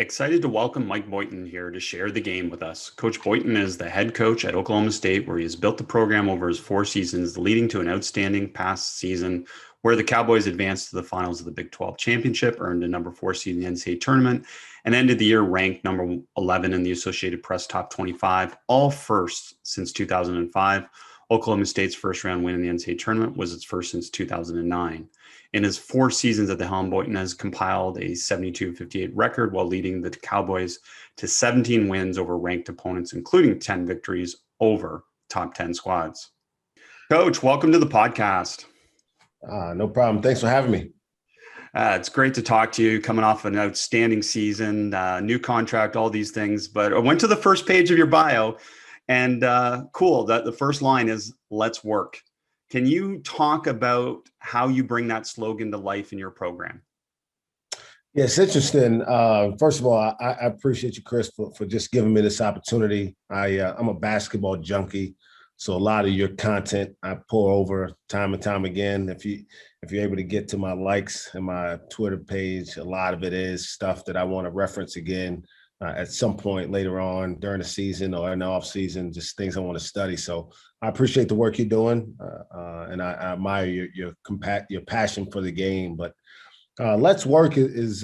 Excited to welcome Mike Boynton here to share the game with us. Coach Boynton is the head coach at Oklahoma State, where he has built the program over his 4 seasons, leading to an outstanding past season where the Cowboys advanced to the finals of the Big 12 championship, earned a number 4 seed in the NCAA Tournament, and ended the year ranked number 11 in the Associated Press Top 25, all first since 2005. Oklahoma State's first round win in the NCAA Tournament was its first since 2009. In his 4 seasons at the helm, Boynton has compiled a 72-58 record while leading the Cowboys to 17 wins over ranked opponents, including 10 victories over top 10 squads. Coach, welcome to the podcast. No problem. Thanks for having me. It's great to talk to you, coming off an outstanding season, new contract, all these things. But I went to the first page of your bio, and cool, that the first line is "Let's work." Can you talk about how you bring that slogan to life in your program? Yeah, it's interesting. First of all, I appreciate you, Chris, for just giving me this opportunity. I'm a basketball junkie, so a lot of your content I pour over time and time again. If you're able to get to my likes and my Twitter page, a lot of it is stuff that I want to reference again at some point later on during the season or in the off season, just things I want to study. So I appreciate the work you're doing, and I admire your passion for the game. But "Let's work" is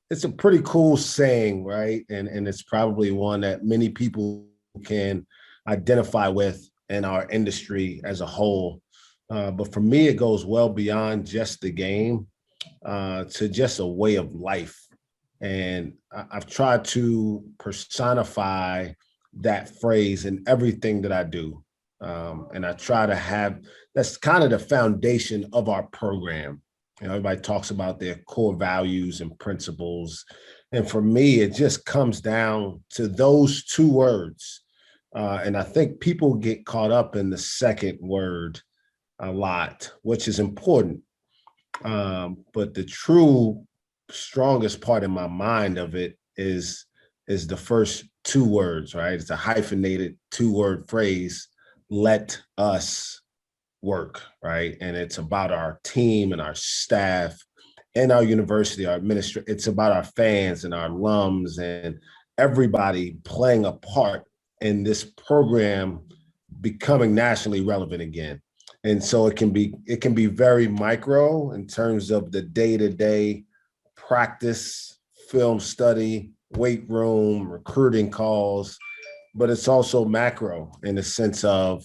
it's a pretty cool saying, right? And it's probably one that many people can identify with in our industry as a whole. But for me, it goes well beyond just the game to just a way of life. And I've tried to personify that phrase in everything that I do. And I try to have, that's kind of the foundation of our program. You know, everybody talks about their core values and principles. And for me, it just comes down to those two words. And I think people get caught up in the second word a lot, which is important. But the true strongest part in my mind of it is the first two words, right? It's a hyphenated 2-word phrase, "Let us work," right? And it's about our team and our staff and our university, our administration. It's about our fans and our alums and everybody playing a part in this program becoming nationally relevant again. And so it can be very micro in terms of the day-to-day practice, film study, weight room, recruiting calls, but it's also macro in the sense of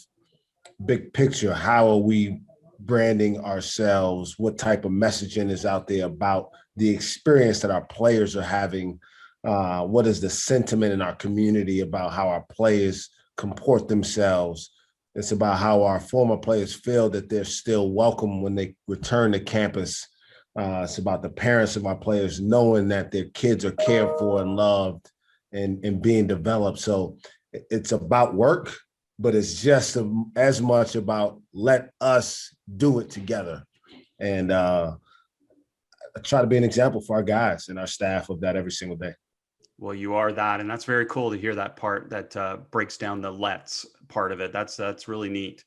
big picture. How are we branding ourselves? What type of messaging is out there about the experience that our players are having? What is the sentiment in our community about how our players comport themselves? It's about how our former players feel that they're still welcome when they return to campus. It's about the parents of our players knowing that their kids are cared for and loved and being developed. So it's about work, but it's just as much about let us do it together. And I try to be an example for our guys and our staff of that every single day. Well, you are that, and that's very cool to hear that part that breaks down the "let's" part of it. That's really neat.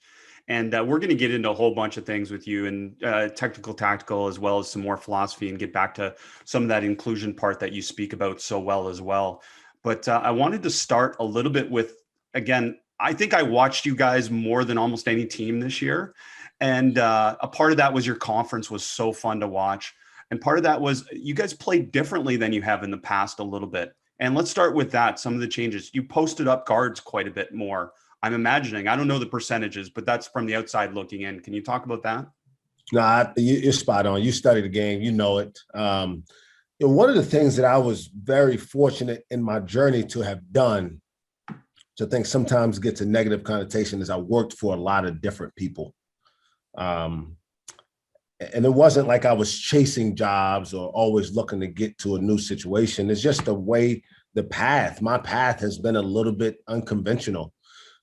And we're going to get into a whole bunch of things with you, and technical, tactical, as well as some more philosophy, and get back to some of that inclusion part that you speak about so well as well. But I wanted to start a little bit with, again, I think I watched you guys more than almost any team this year. And a part of that was your conference was so fun to watch. And part of that was you guys played differently than you have in the past a little bit. And let's start with that. Some of the changes. You posted up guards quite a bit more. I'm imagining, I don't know the percentages, but that's from the outside looking in. Can you talk about that? No, you're spot on. You study the game, you know it. One of the things that I was very fortunate in my journey to have done, which I think sometimes gets a negative connotation, is I worked for a lot of different people. And it wasn't like I was chasing jobs or always looking to get to a new situation. It's just the way my path has been a little bit unconventional.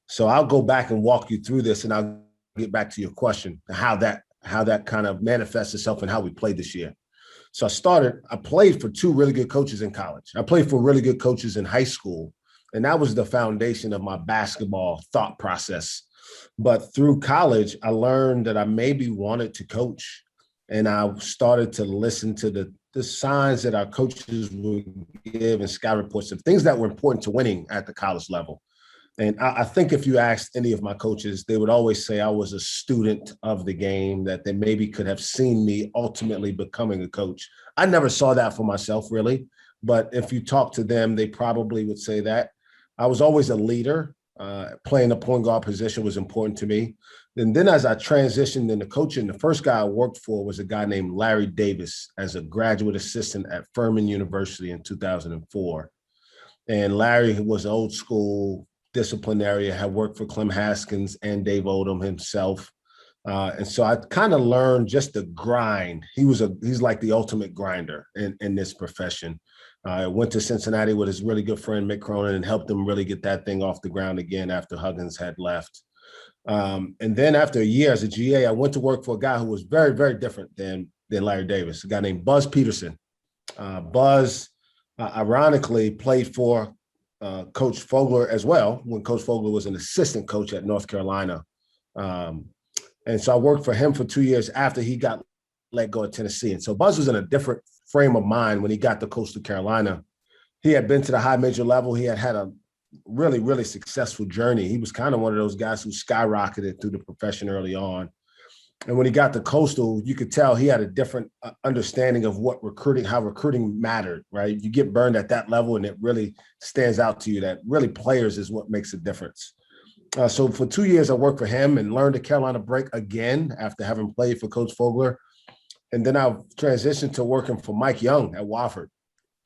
So I'll go back and walk you through this, and I'll get back to your question, how that kind of manifests itself and how we played this year. So I played for 2 really good coaches in college. I played for really good coaches in high school, and that was the foundation of my basketball thought process. But through college, I learned that I maybe wanted to coach. And I started to listen to the signs that our coaches would give and scout reports of things that were important to winning at the college level. And I think if you asked any of my coaches, they would always say I was a student of the game, that they maybe could have seen me ultimately becoming a coach. I never saw that for myself, really. But if you talk to them, they probably would say that. I was always a leader. Playing the point guard position was important to me. And then as I transitioned into coaching, the first guy I worked for was a guy named Larry Davis as a graduate assistant at Furman University in 2004. And Larry was old school disciplinarian, had worked for Clem Haskins and Dave Odom himself. And so I kind of learned just the grind. He's like the ultimate grinder in this profession. I went to Cincinnati with his really good friend, Mick Cronin, and helped him really get that thing off the ground again after Huggins had left. And then after a year as a GA, I went to work for a guy who was very, very different than Larry Davis, a guy named Buzz Peterson. Buzz, ironically, played for Coach Fogler as well when Coach Fogler was an assistant coach at North Carolina. And so I worked for him for 2 years after he got let go of Tennessee. And so Buzz was in a different frame of mind when he got to Coastal Carolina. He had been to the high major level. He had a really, really successful journey. He was kind of one of those guys who skyrocketed through the profession early on. And when he got to Coastal, you could tell he had a different understanding of how recruiting mattered, right? You get burned at that level and it really stands out to you that really players is what makes a difference. So for 2 years, I worked for him and learned the Carolina break again after having played for Coach Fogler. And then I transitioned to working for Mike Young at Wofford,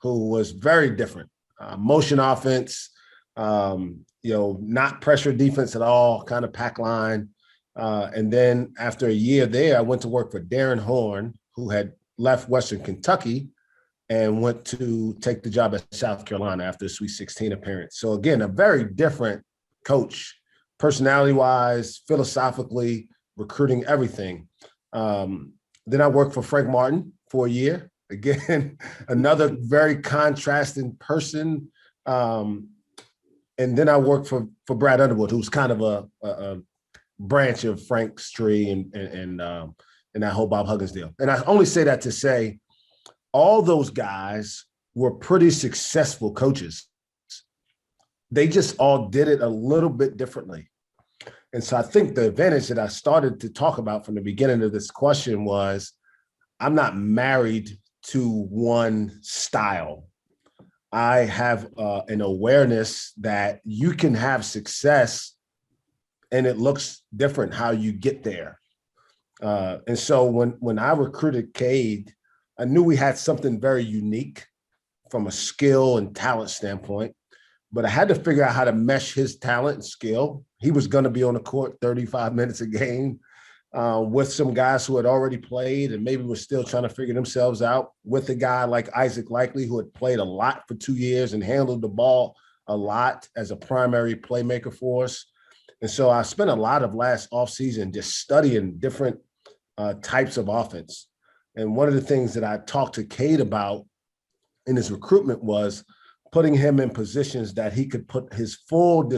who was very different. Motion offense, not pressure defense at all, kind of pack line. And then after a year there, I went to work for Darren Horn, who had left Western Kentucky and went to take the job at South Carolina after a Sweet 16 appearance. So again, a very different coach, personality-wise, philosophically, recruiting, everything. Then I worked for Frank Martin for a year. Again, another very contrasting person. And then I worked for Brad Underwood, who's kind of a branch of Frank's tree and that whole Bob Huggins deal. And I only say that to say all those guys were pretty successful coaches. They just all did it a little bit differently. And so I think the advantage that I started to talk about from the beginning of this question was I'm not married to one style. I have an awareness that you can have success and it looks different how you get there. And so when I recruited Cade, I knew we had something very unique from a skill and talent standpoint, but I had to figure out how to mesh his talent and skill. He was going to be on the court 35 minutes a game with some guys who had already played and maybe were still trying to figure themselves out, with a guy like Isaac Likely, who had played a lot for 2 years and handled the ball a lot as a primary playmaker for us. And so I spent a lot of last offseason just studying different types of offense. And one of the things that I talked to Cade about in his recruitment was putting him in positions that he could put his full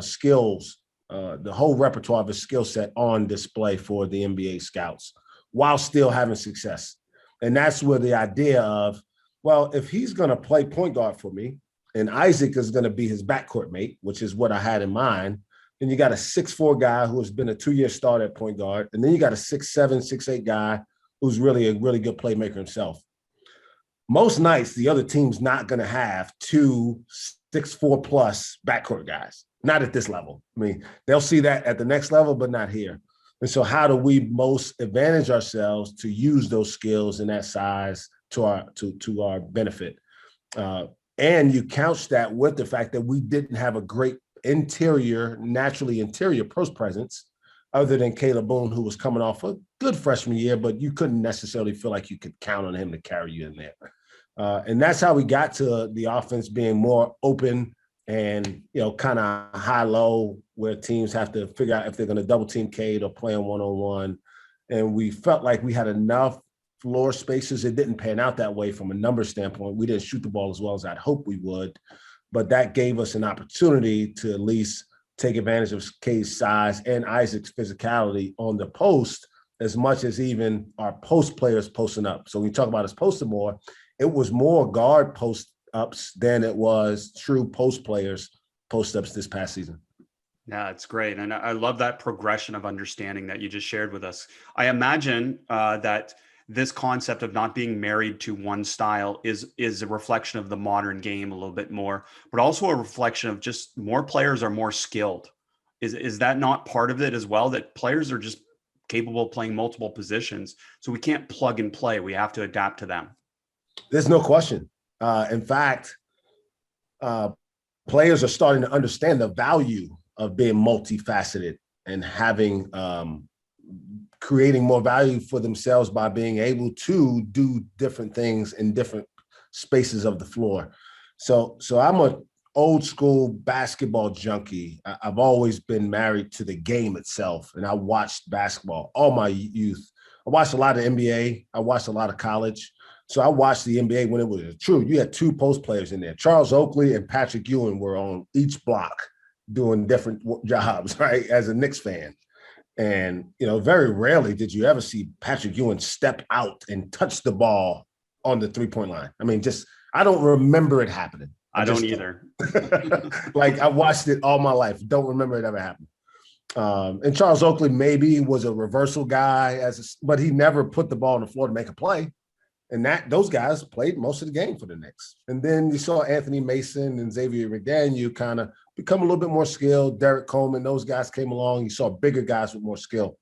skills, the whole repertoire of his skill set on display for the NBA scouts while still having success. And that's where the idea of, well, if he's going to play point guard for me and Isaac is going to be his backcourt mate, which is what I had in mind, then you got a 6'4" guy who has been a 2-year starter at point guard. And then you got a 6'7", 6'8" guy who's really a really good playmaker himself. Most nights, the other team's not going to have 2 6'4" plus backcourt guys, not at this level. I mean, they'll see that at the next level, but not here. And so how do we most advantage ourselves to use those skills and that size to our benefit? And you couch that with the fact that we didn't have a great naturally interior post presence other than Caleb Boone, who was coming off a good freshman year, but you couldn't necessarily feel like you could count on him to carry you in there. And that's how we got to the offense being more open and, kind of high-low, where teams have to figure out if they're going to double team Cade or play him one-on-one. And we felt like we had enough floor spaces. It didn't pan out that way from a number standpoint. We didn't shoot the ball as well as I'd hoped we would, but that gave us an opportunity to at least take advantage of Cade's size and Isaac's physicality on the post as much as even our post players posting up. So when you talk about us posting more, it was more guard post ups than it was true post players post ups this past season. Yeah, it's great. And I love that progression of understanding that you just shared with us. I imagine that this concept of not being married to one style is a reflection of the modern game a little bit more, but also a reflection of just more players are more skilled. Is that not part of it as well? That players are just capable of playing multiple positions. So we can't plug and play. We have to adapt to them. There's no question. In fact, players are starting to understand the value of being multifaceted and having creating more value for themselves by being able to do different things in different spaces of the floor. So I'm a old school basketball junkie. I've always been married to the game itself, and I watched basketball all my youth. I watched a lot of NBA. I watched a lot of college. So I watched the NBA when it was true. You had two post players in there. Charles Oakley and Patrick Ewing were on each block doing different jobs, right, as a Knicks fan. And, very rarely did you ever see Patrick Ewing step out and touch the ball on the three-point line. I mean, I don't remember it happening. I don't either. Like, I watched it all my life. Don't remember it ever happened. And Charles Oakley maybe was a reversal guy, but he never put the ball on the floor to make a play. And those guys played most of the game for the Knicks. And then you saw Anthony Mason and Xavier McDaniel kind of become a little bit more skilled. Derek Coleman, those guys came along. You saw bigger guys with more skill.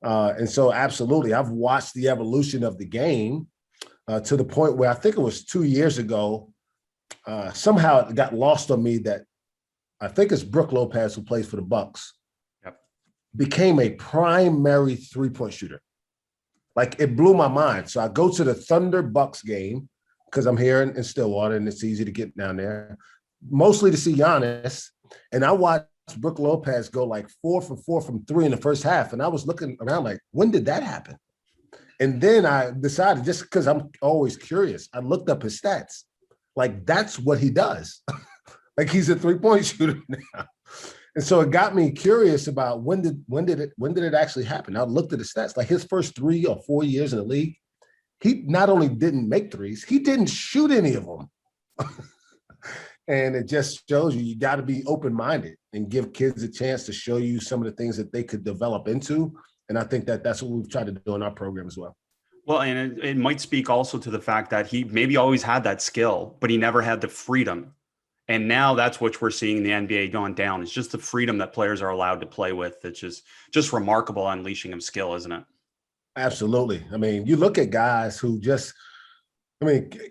And so absolutely, I've watched the evolution of the game to the point where I think it was 2 years ago, somehow it got lost on me that I think it's Brook Lopez, who plays for the Bucks, became a primary three-point shooter. Like, it blew my mind. So I go to the Thunder Bucks game because I'm here in Stillwater and it's easy to get down there, mostly to see Giannis. And I watched Brook Lopez go like 4 for 4 from 3 in the first half. And I was looking around like, when did that happen? And then I decided, just because I'm always curious, I looked up his stats. Like, that's what he does. Like, he's a three-point shooter now. And so it got me curious about when did it actually happen? I looked at the stats, like his first 3 or 4 years in the league, he not only didn't make threes, he didn't shoot any of them. And it just shows you got to be open-minded and give kids a chance to show you some of the things that they could develop into. And I think that's what we've tried to do in our program as well. Well, and it might speak also to the fact that he maybe always had that skill, but he never had the freedom. And now that's what we're seeing in the NBA going down. It's just the freedom that players are allowed to play with. It's just remarkable unleashing of skill, isn't it? Absolutely. I mean, you look at guys who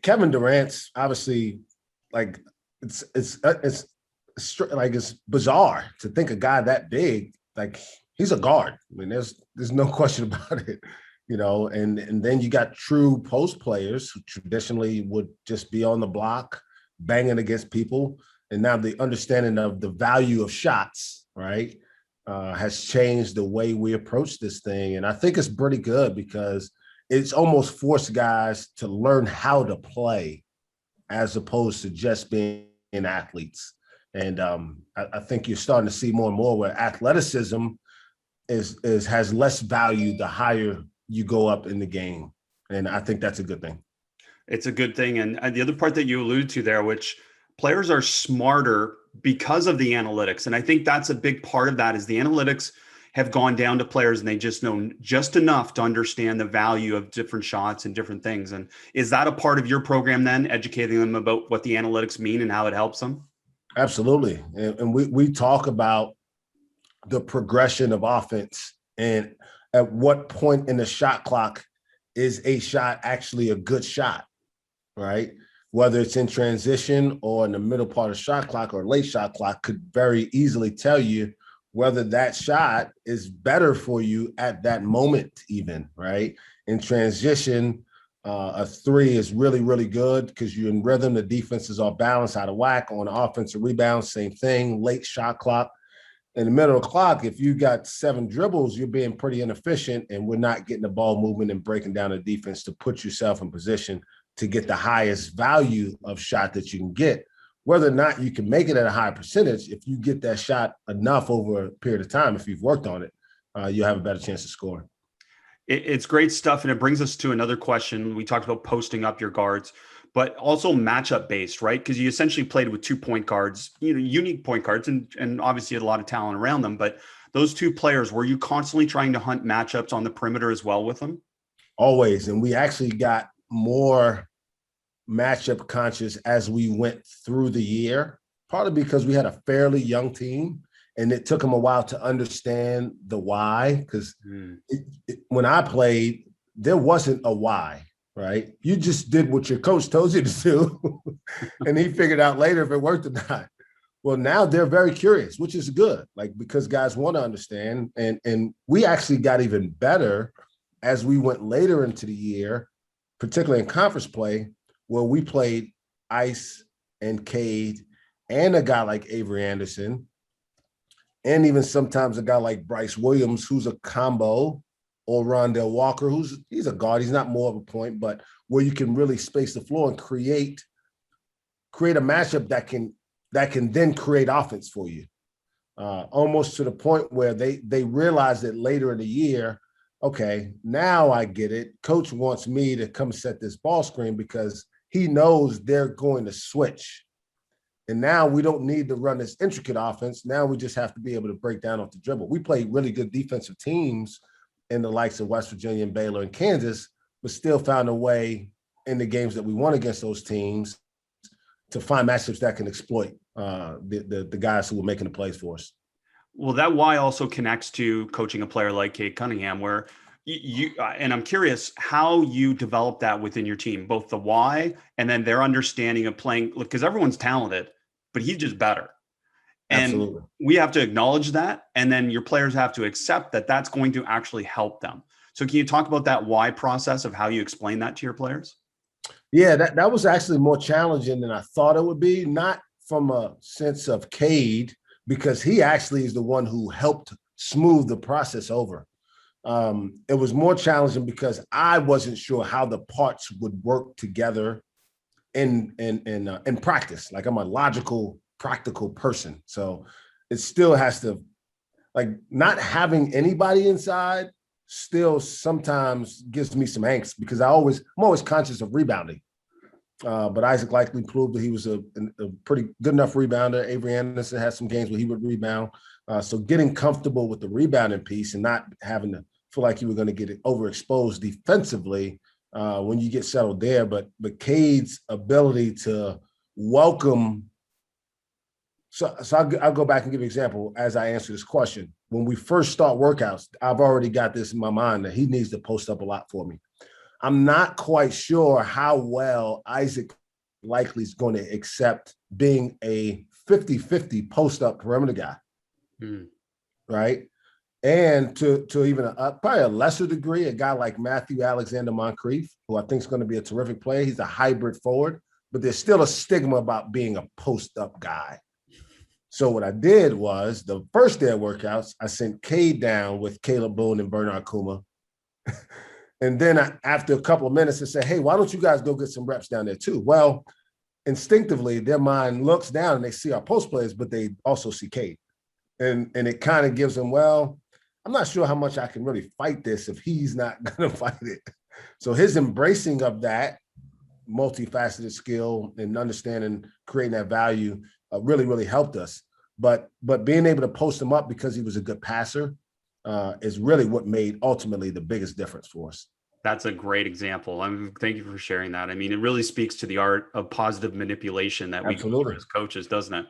Kevin Durant's obviously, like, it's like, it's bizarre to think a guy that big, like, he's a guard. I mean, there's no question about it, and then you got true post players who traditionally would just be on the block, banging against people. And now the understanding of the value of shots, right, has changed the way we approach this thing. And I think it's pretty good because it's almost forced guys to learn how to play as opposed to just being athletes. And I think you're starting to see more and more where athleticism has less value the higher you go up in the game. And I think that's a good thing. It's a good thing. And the other part that you alluded to there, which players are smarter because of the analytics. And I think that's a big part of that is the analytics have gone down to players and they just know just enough to understand the value of different shots and different things. And is that a part of your program then, educating them about what the analytics mean and how it helps them? Absolutely. And we talk about the progression of offense and at what point in the shot clock is a shot actually a good shot, right? Whether it's in transition or in the middle part of shot clock or late shot clock could very easily tell you whether that shot is better for you at that moment even, right? In transition, a 3 is really, really good because you're in rhythm. The defense is all balanced, out of whack. On the offensive rebound, same thing. Late shot clock. In the middle of the clock, if you got 7 dribbles, you're being pretty inefficient and we're not getting the ball movement and breaking down the defense to put yourself in position to get the highest value of shot that you can get. Whether or not you can make it at a high percentage, if you get that shot enough over a period of time, if you've worked on it, you'll have a better chance of scoring. It's great stuff. And it brings us to another question. We talked about posting up your guards, but also matchup based, right? Because you essentially played with 2 point guards, unique point guards, and obviously had a lot of talent around them. But those two players, were you constantly trying to hunt matchups on the perimeter as well with them? Always. And we actually got more matchup conscious as we went through the year, partly because we had a fairly young team and it took them a while to understand the why. Because when I played, there wasn't a why, right? You just did what your coach told you to do, and he figured out later if it worked or not. Well, now they're very curious, which is good, like because guys want to understand. And we actually got even better as we went later into the year, particularly in conference play, where we played Ice and Cade and a guy like Avery Anderson, and even sometimes a guy like Bryce Williams, who's a combo, or Rondell Walker, he's a guard. He's not more of a point, but where you can really space the floor and create a matchup that can then create offense for you. Almost to the point where they realize that later in the year, okay, now I get it. Coach wants me to come set this ball screen because he knows they're going to switch. And now we don't need to run this intricate offense. Now we just have to be able to break down off the dribble. We played really good defensive teams in the likes of West Virginia and Baylor and Kansas, but still found a way in the games that we won against those teams to find matchups that can exploit the guys who were making the plays for us. Well, that why also connects to coaching a player like Cade Cunningham, where and I'm curious how you develop that within your team, both the why and then their understanding of playing, because everyone's talented, but he's just better. And Absolutely. we have to acknowledge that. And then your players have to accept that that's going to actually help them. So can you talk about that why process of how you explain that to your players? Yeah, that was actually more challenging than I thought it would be, not from a sense of Cade, because he actually is the one who helped smooth the process over. It was more challenging because I wasn't sure how the parts would work together in practice. Like I'm a logical, practical person. So it still has to, like, not having anybody inside still sometimes gives me some angst because I'm always conscious of rebounding. But Isaac likely proved that he was a pretty good enough rebounder. Avery Anderson had some games where he would rebound. So getting comfortable with the rebounding piece and not having to feel like you were going to get overexposed defensively when you get settled there. But Cade's ability to welcome. So I'll go back and give an example as I answer this question. When we first start workouts, I've already got this in my mind that he needs to post up a lot for me. I'm not quite sure how well Isaac likely is going to accept being a 50-50 post-up perimeter guy, right? And to even probably a lesser degree, a guy like Matthew Alexander Moncrief, who I think is going to be a terrific player. He's a hybrid forward, but there's still a stigma about being a post-up guy. So what I did was the first day of workouts, I sent Cade down with Caleb Boone and Bernard Kuma. And then after a couple of minutes, I said, hey, why don't you guys go get some reps down there too? Well, instinctively, their mind looks down and they see our post players, but they also see Cade. And it kind of gives them, well, I'm not sure how much I can really fight this if he's not going to fight it. So his embracing of that multifaceted skill and understanding, creating that value really, really helped us. But being able to post him up because he was a good passer is really what made ultimately the biggest difference for us. That's a great example. Thank you for sharing that. I mean, it really speaks to the art of positive manipulation that we do as coaches, doesn't it?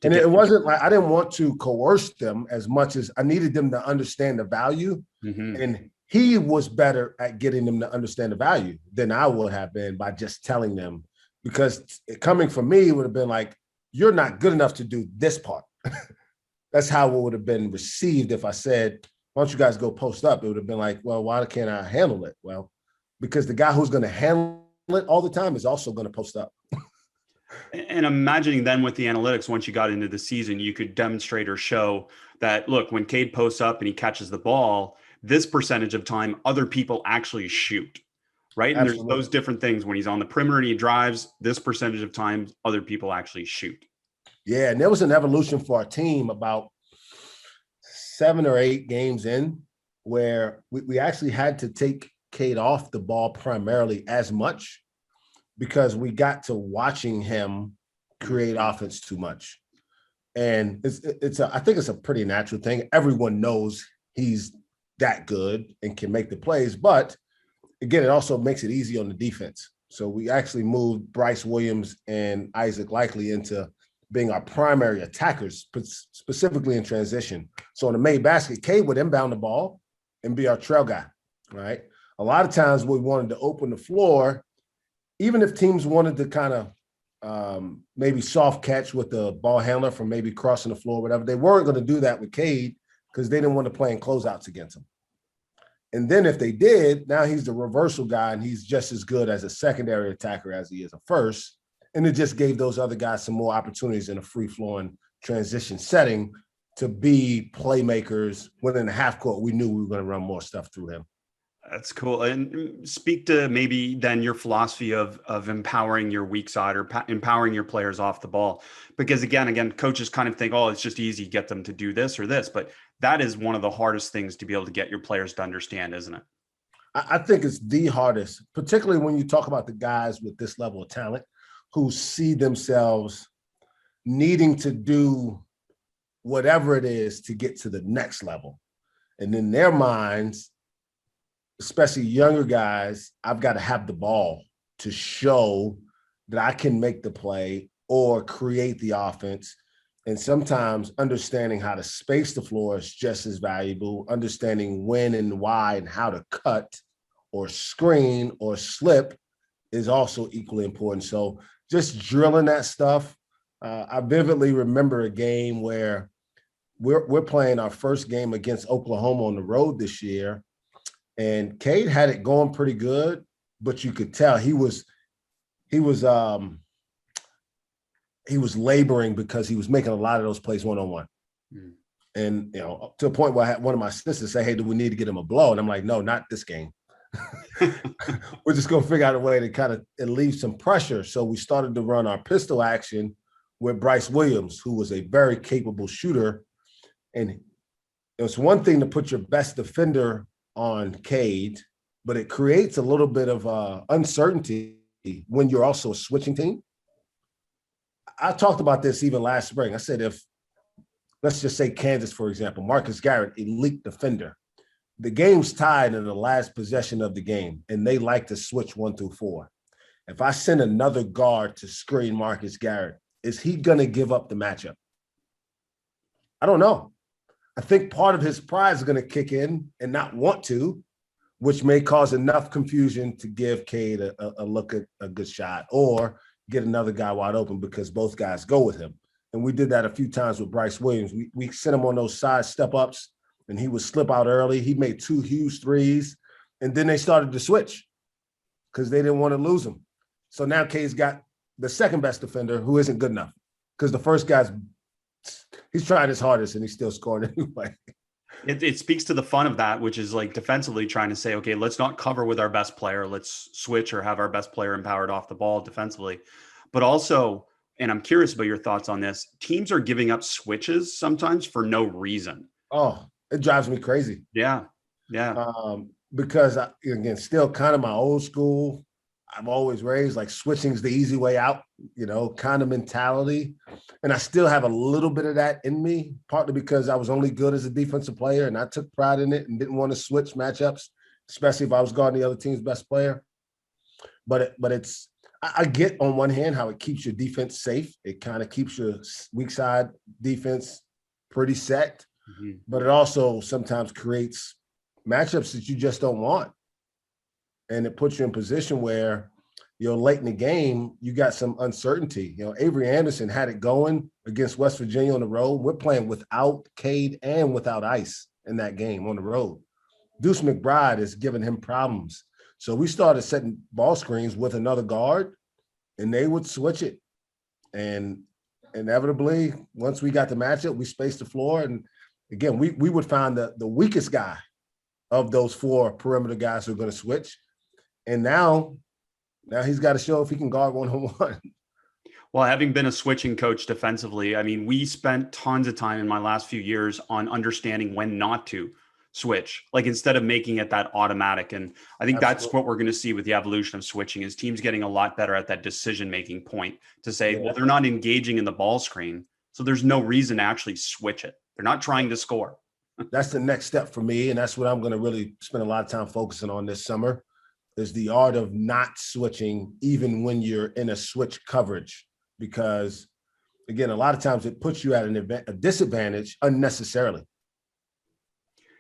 And it wasn't like I didn't want to coerce them as much as I needed them to understand the value. Mm-hmm. And he was better at getting them to understand the value than I would have been by just telling them, because coming from me would have been like, you're not good enough to do this part. That's how it would have been received if I said, why don't you guys go post up? It would have been like, well, why can't I handle it? Well, because the guy who's going to handle it all the time is also going to post up. And imagining then with the analytics, once you got into the season, you could demonstrate or show that, look, when Cade posts up and he catches the ball, this percentage of time, other people actually shoot, right? And Absolutely. There's those different things. When he's on the perimeter and he drives, this percentage of time, other people actually shoot. Yeah, and there was an evolution for our team about 7 or 8 games in where we actually had to take Cade off the ball primarily as much because we got to watching him create offense too much. And I think it's a pretty natural thing. Everyone knows he's that good and can make the plays, but again, it also makes it easy on the defense. So we actually moved Bryce Williams and Isaac Likely into being our primary attackers, specifically in transition. So on the made basket, Cade would inbound the ball and be our trail guy, right? A lot of times we wanted to open the floor, even if teams wanted to kind of maybe soft catch with the ball handler from maybe crossing the floor, or whatever. They weren't going to do that with Cade because they didn't want to play in closeouts against him. And then if they did, now he's the reversal guy and he's just as good as a secondary attacker as he is a first. And it just gave those other guys some more opportunities in a free-flowing transition setting to be playmakers. When in the half court, we knew we were going to run more stuff through him. That's cool. And speak to maybe then your philosophy of empowering your weak side or empowering your players off the ball. Because again, coaches kind of think, oh, it's just easy, get them to do this or this. But that is one of the hardest things to be able to get your players to understand, isn't it? I think it's the hardest, particularly when you talk about the guys with this level of talent who see themselves needing to do whatever it is to get to the next level. And in their minds, especially younger guys, I've got to have the ball to show that I can make the play or create the offense. And sometimes understanding how to space the floor is just as valuable. Understanding when and why and how to cut or screen or slip is also equally important. So just drilling that stuff. I vividly remember a game where we're playing our first game against Oklahoma on the road this year. And Cade had it going pretty good, but you could tell he was laboring because he was making a lot of those plays one-on-one. Mm. And, to a point where I had one of my sisters say, hey, do we need to get him a blow? And I'm like, no, not this game. We're just going to figure out a way to kind of relieve some pressure. So we started to run our pistol action with Bryce Williams, who was a very capable shooter. And it's one thing to put your best defender on Cade, but it creates a little bit of uncertainty when you're also a switching team. I talked about this even last spring. I said, if, let's just say Kansas, for example, Marcus Garrett, elite defender, the game's tied in the last possession of the game, and they like to switch 1 through 4. If I send another guard to screen Marcus Garrett, is he going to give up the matchup? I don't know. I think part of his pride is going to kick in and not want to, which may cause enough confusion to give Cade a look at a good shot or get another guy wide open because both guys go with him. And we did that a few times with Bryce Williams. We sent him on those side step-ups, and he would slip out early. He made 2 huge threes, and then they started to switch because they didn't want to lose him. So now Cade's got the second best defender who isn't good enough because the first guy's he's trying his hardest and he's still scoring anyway. It speaks to the fun of that, which is like defensively trying to say, okay, let's not cover with our best player. Let's switch or have our best player empowered off the ball defensively. But also, and I'm curious about your thoughts on this, teams are giving up switches sometimes for no reason. Oh, it drives me crazy. Yeah. Because, again, still kind of my old school, I've always raised like switching's the easy way out, kind of mentality. And I still have a little bit of that in me, partly because I was only good as a defensive player and I took pride in it and didn't want to switch matchups, especially if I was guarding the other team's best player. But I get on one hand how it keeps your defense safe. It kind of keeps your weak side defense pretty set, but it also sometimes creates matchups that you just don't want. And it puts you in position where, late in the game, you got some uncertainty. Avery Anderson had it going against West Virginia on the road. We're playing without Cade and without Ice in that game on the road. Deuce McBride is giving him problems. So we started setting ball screens with another guard, and they would switch it. And inevitably, once we got the matchup, we spaced the floor. And again, we would find the weakest guy of those 4 perimeter guys who are going to switch. And now he's got to show if he can guard one-on-one. Well, having been a switching coach defensively, I mean, we spent tons of time in my last few years on understanding when not to switch, like instead of making it that automatic. And I think that's Absolutely. what we're going to see with the evolution of switching is teams getting a lot better at that decision-making point to say, Yeah, well, they're not engaging in the ball screen, so there's no reason to actually switch it. They're not trying to score. that's the next step for me. And that's what I'm going to really spend a lot of time focusing on this summer is the art of not switching, even when you're in a switch coverage, because again, a lot of times it puts you at a disadvantage unnecessarily.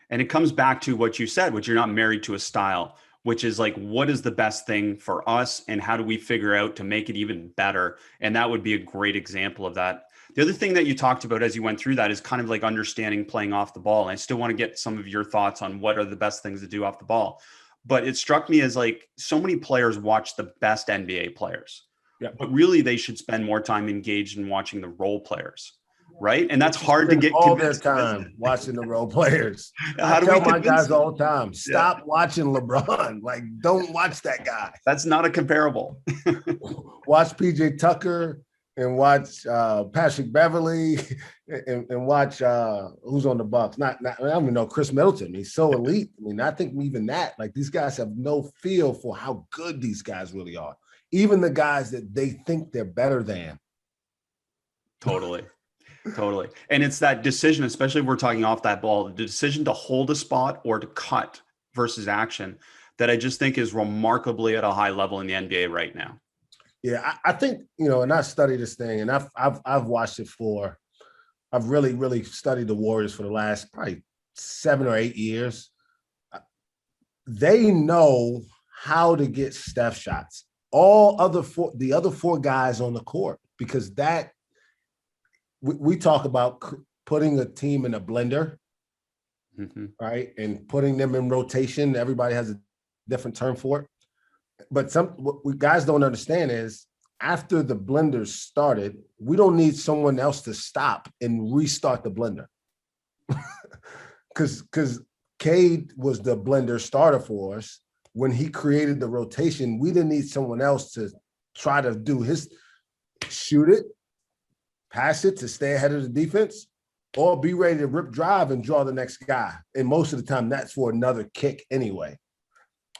And it comes back to what you said, which you're not married to a style, which is like, what is the best thing for us and how do we figure out to make it even better? And that would be a great example of that. The other thing that you talked about as you went through that is kind of like understanding playing off the ball. And I still want to get some of your thoughts on what are the best things to do off the ball. But it struck me as like so many players watch the best NBA players, Yeah. but really they should spend more time engaged in watching the role players. Right. And that's They hard to spend get all their convinced of, isn't time watching the role players. it? I How do we tell my convince guys them? all the time, Yeah. stop watching LeBron. Like, don't watch that guy. That's not a comparable. Watch PJ Tucker and watch Patrick Beverly and watch who's on the Bucks. Not I don't even know Chris Middleton. He's so elite. I mean, I think even that, like these guys have no feel for how good these guys really are. Even the guys that they think they're better than. Totally. Totally. And it's that decision, especially if we're talking off that ball, the decision to hold a spot or to cut versus action that I just think is remarkably at a high level in the NBA right now. Yeah, I think, and I study this thing and I've watched it I've really, really studied the Warriors for the last probably 7 or 8 years. They know how to get Steph shots. The other four guys on the court, because that we talk about putting a team in a blender, right? And putting them in rotation. Everybody has a different term for it. But what we guys don't understand is after the blender started, we don't need someone else to stop and restart the blender. Because Cade was the blender starter for us. When he created the rotation, we didn't need someone else to try to do his shoot it, pass it to stay ahead of the defense, or be ready to rip drive and draw the next guy. And most of the time, that's for another kick anyway.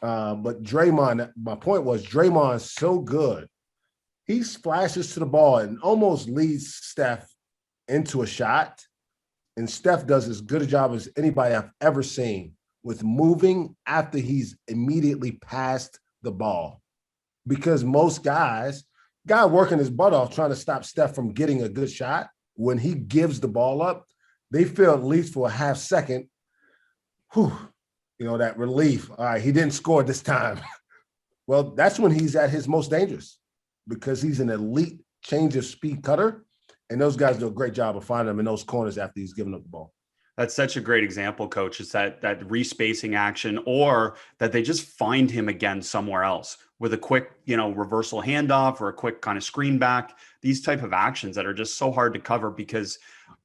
But Draymond, my point was Draymond's so good. He splashes to the ball and almost leads Steph into a shot. And Steph does as good a job as anybody I've ever seen with moving after he's immediately passed the ball. Because most guy working his butt off trying to stop Steph from getting a good shot, when he gives the ball up, they feel at least for a half second, that relief. All right, he didn't score this time. Well, that's when he's at his most dangerous because he's an elite change of speed cutter. And those guys do a great job of finding him in those corners after he's given up the ball. That's such a great example, Coach. It's that respacing action, or that they just find him again somewhere else with a quick, reversal handoff or a quick kind of screen back. These type of actions that are just so hard to cover because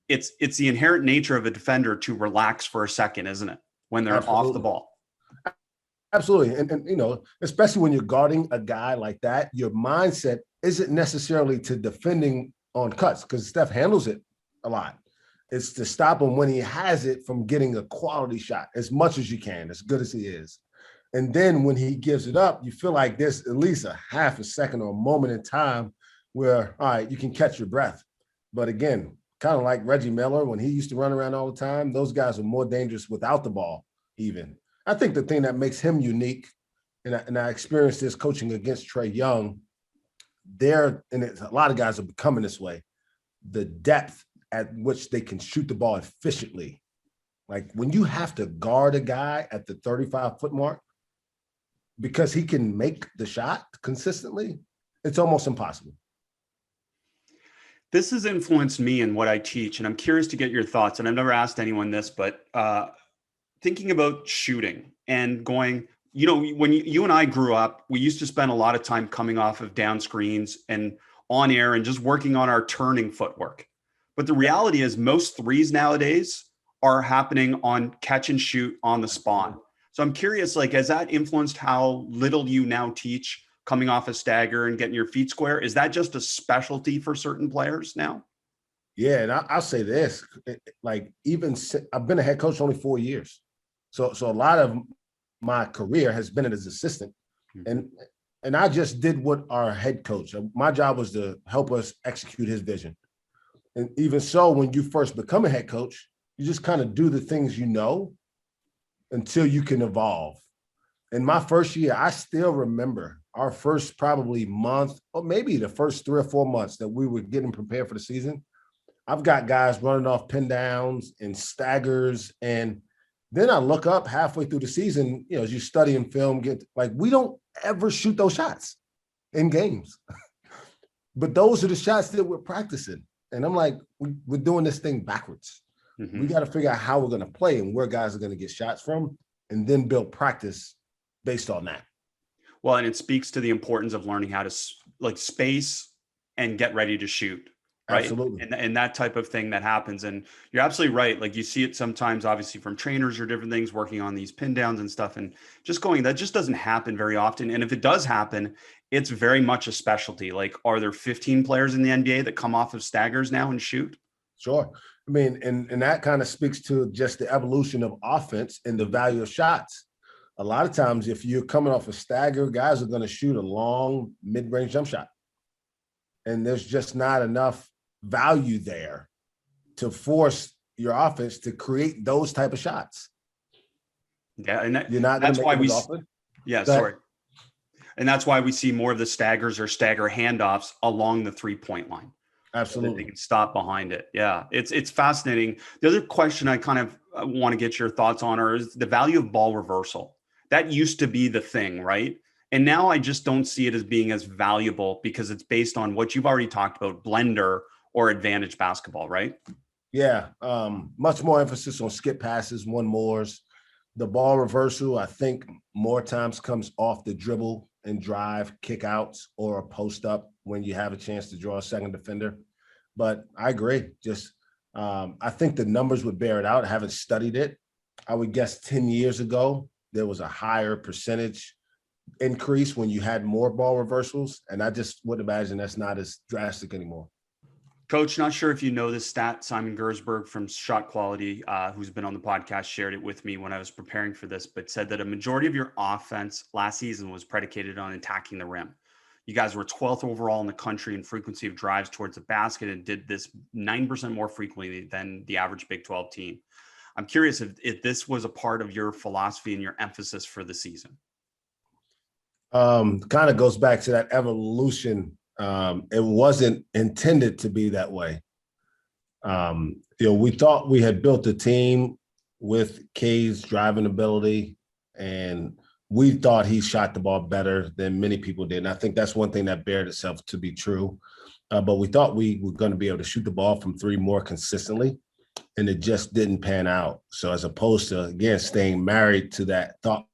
it's the inherent nature of a defender to relax for a second, isn't it? When they're Absolutely. off the ball. Absolutely. And especially when you're guarding a guy like that, your mindset isn't necessarily to defending on cuts because Steph handles it a lot. It's to stop him when he has it from getting a quality shot as much as you can, as good as he is. And then when he gives it up, you feel like there's at least a half a second or a moment in time where, all right, you can catch your breath. But again, kind of like Reggie Miller, when he used to run around all the time, those guys are more dangerous without the ball even. I think the thing that makes him unique, and I experienced this coaching against Trae Young, a lot of guys are becoming this way, the depth at which they can shoot the ball efficiently. Like when you have to guard a guy at the 35-foot mark because he can make the shot consistently, it's almost impossible. This has influenced me in what I teach, and I'm curious to get your thoughts. And I've never asked anyone this, but thinking about shooting and going, when you and I grew up, we used to spend a lot of time coming off of down screens and on air and just working on our turning footwork. But the reality is most threes nowadays are happening on catch and shoot on the spawn. So I'm curious, has that influenced how little you now teach coming off a stagger and getting your feet square? Is that just a specialty for certain players now? Yeah, and I'll say this, I've been a head coach only 4 years. So a lot of my career has been as assistant, and I just did what our head coach. My job was to help us execute his vision. And even so, when you first become a head coach, you just kind of do the things you know until you can evolve. In my first year, I still remember our first probably month, or maybe the first 3 or 4 months that we were getting prepared for the season. I've got guys running off pin downs and staggers. And then I look up halfway through the season, as you study and film, we don't ever shoot those shots in games. But those are the shots that we're practicing. And I'm like, we're doing this thing backwards. Mm-hmm. We got to figure out how we're going to play and where guys are going to get shots from, and then build practice based on that. Well, and it speaks to the importance of learning how to space and get ready to shoot. Right. Absolutely. And that type of thing that happens. And you're absolutely right. Like you see it sometimes, obviously from trainers or different things working on these pin downs and stuff, and that just doesn't happen very often. And if it does happen, it's very much a specialty. Like, are there 15 players in the NBA that come off of staggers now and shoot? Sure. I mean, and that kind of speaks to just the evolution of offense and the value of shots. A lot of times, if you're coming off a stagger, guys are going to shoot a long mid-range jump shot. And there's just not enough value there to force your offense to create those type of shots. Yeah, and that's why we. Yeah, sorry. And that's why we see more of the staggers or stagger handoffs along the 3-point line. Absolutely, so they can stop behind it. Yeah, it's fascinating. The other question I kind of want to get your thoughts on is the value of ball reversal. That used to be the thing, right? And now I just don't see it as being as valuable because it's based on what you've already talked about, blender or advantage basketball, right? Yeah, much more emphasis on skip passes, one mores. The ball reversal, I think, more times comes off the dribble and drive, kick outs, or a post up when you have a chance to draw a second defender. But I agree. I think the numbers would bear it out. I haven't studied it. I would guess 10 years ago, there was a higher percentage increase when you had more ball reversals. And I just would imagine that's not as drastic anymore. Coach, not sure if you know this stat. Simon Gersberg from Shot Quality, who's been on the podcast, shared it with me when I was preparing for this, but said that a majority of your offense last season was predicated on attacking the rim. You guys were 12th overall in the country in frequency of drives towards the basket and did this 9% more frequently than the average Big 12 team. I'm curious if this was a part of your philosophy and your emphasis for the season. Kind of goes back to that evolution. It wasn't intended to be that way. We thought we had built a team with K's driving ability, and we thought he shot the ball better than many people did. And I think that's one thing that bared itself to be true. But we thought we were going to be able to shoot the ball from three more consistently, and it just didn't pan out. So as opposed to, again, staying married to that thought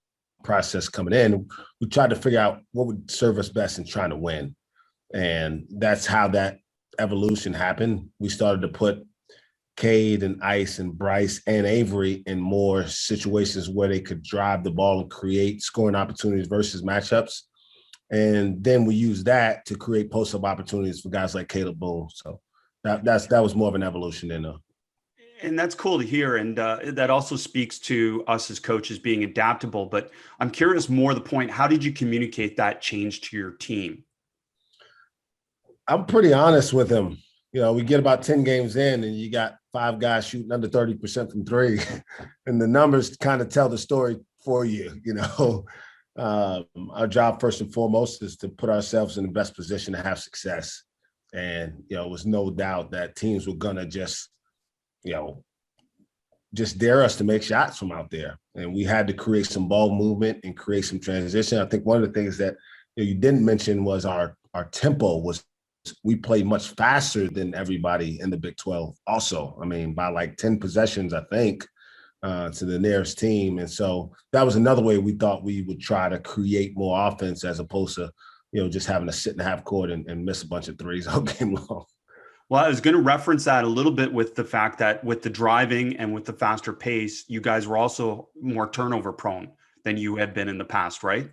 process coming in, we tried to figure out what would serve us best in trying to win. And that's how that evolution happened. We started to put Cade and Ice and Bryce and Avery in more situations where they could drive the ball and create scoring opportunities versus matchups. And then we used that to create post-up opportunities for guys like Caleb Boone. So that was more of an evolution than a. And that's cool to hear. And that also speaks to us as coaches being adaptable. But I'm curious more the point, how did you communicate that change to your team? I'm pretty honest with him. We get about 10 games in and you got 5 guys shooting under 30% from three. And the numbers kind of tell the story for you. Our job first and foremost is to put ourselves in the best position to have success. And, it was no doubt that teams were going to just dare us to make shots from out there. And we had to create some ball movement and create some transition. I think one of the things that you didn't mention was our tempo was, we played much faster than everybody in the Big 12 also. I mean, by like 10 possessions, I think, to the nearest team. And so that was another way we thought we would try to create more offense as opposed to, just having to sit in the half court and miss a bunch of threes all game long. Well, I was going to reference that a little bit with the fact that with the driving and with the faster pace, you guys were also more turnover prone than you had been in the past, right?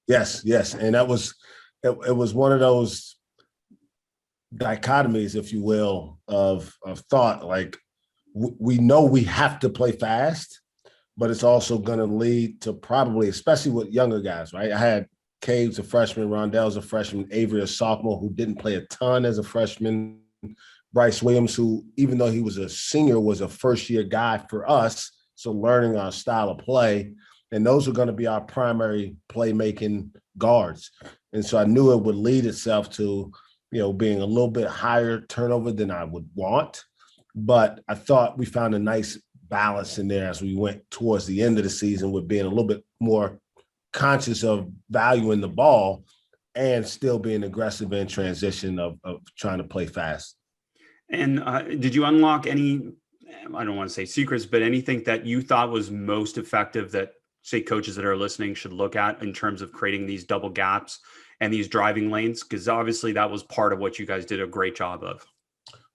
Yes. And that was, it was one of those dichotomies, if you will, of thought. Like we know we have to play fast, but it's also going to lead to probably, especially with younger guys, right? I had Cade's a freshman, Rondell's a freshman, Avery a sophomore who didn't play a ton as a freshman, Bryce Williams, who even though he was a senior, was a first-year guy for us, so learning our style of play. And those are going to be our primary playmaking guards. And so I knew it would lead itself to, being a little bit higher turnover than I would want. But I thought we found a nice balance in there as we went towards the end of the season with being a little bit more conscious of valuing the ball and still being aggressive in transition of trying to play fast. And did you unlock any, I don't want to say secrets, but anything that you thought was most effective that, say, coaches that are listening should look at in terms of creating these double gaps and these driving lanes? Because obviously that was part of what you guys did a great job of.